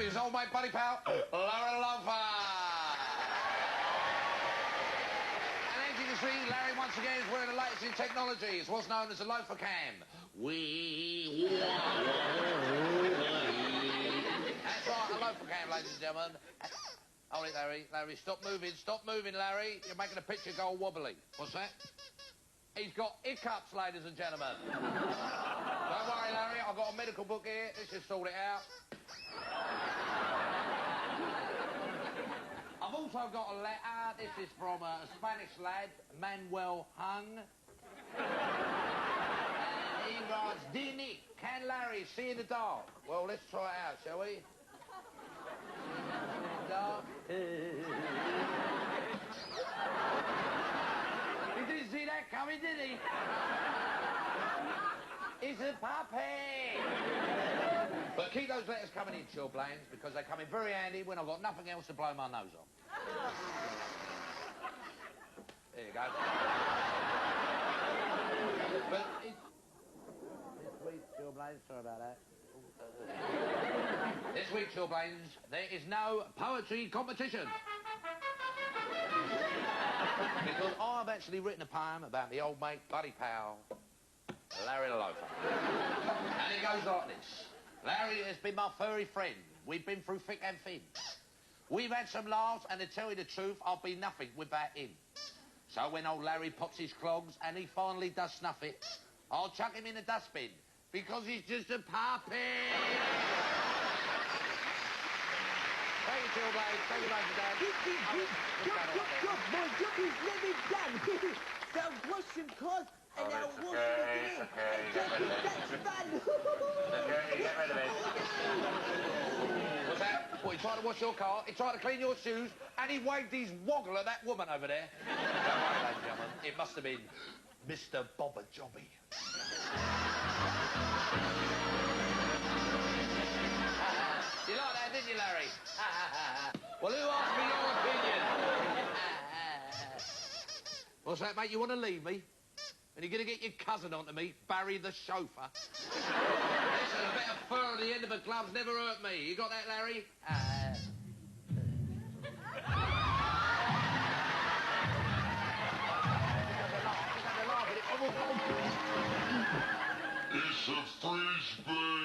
his old mate, buddy pal, Larry Loafer. And as you can see, Larry once again is wearing the latest in technology. It's what's known as a loafer cam. That's right, a loafer cam, ladies and gentlemen. Hold it, Larry. Larry, stop moving. Stop moving, Larry. You're making the picture go wobbly. What's that? He's got hiccups, ladies and gentlemen. Don't worry, Larry. I've got a medical book here. Let's just sort it out. I've also got a letter. This is from a Spanish lad, Manuel Hung. And he writes, "Dear Nick, can Larry see in the dark?" Well, let's try it out, shall we? See in the dark. He didn't see that coming, did he? It's a puppy! But keep those letters coming in, chilblains, because they come in very handy when I've got nothing else to blow my nose on. There you go. But it's... This week, chilblains, sorry about that. This week, chilblains, there is no poetry competition. Because I've actually written a poem about the old mate, buddy pal, Larry the Loafer. And it goes like this. Larry has been my furry friend. We've been through thick and thin. We've had some laughs, and to tell you the truth, I'll be nothing without him. So when old Larry pops his clogs and he finally does snuff it, I'll chuck him in the dustbin, because he's just a puppy. Thank you, chilblains. Thank you, Mr. Dad. Job, my job is never done. So wash some cars and I'll wash them again. That's fun. Get rid of it. What's that? What, he tried to wash your car, he tried to clean your shoes, and he waved his woggle at that woman over there. Don't worry, ladies and gentlemen. It must have been Mr. Bobber Jobby. You like that, didn't you, Larry? Well, who asked me your opinion? What's that, mate? You want to leave me? And you're going to get your cousin onto me, Barry the chauffeur? Listen, a bit of fur on the end of a glove's never hurt me. You got that, Larry? It's a free spin.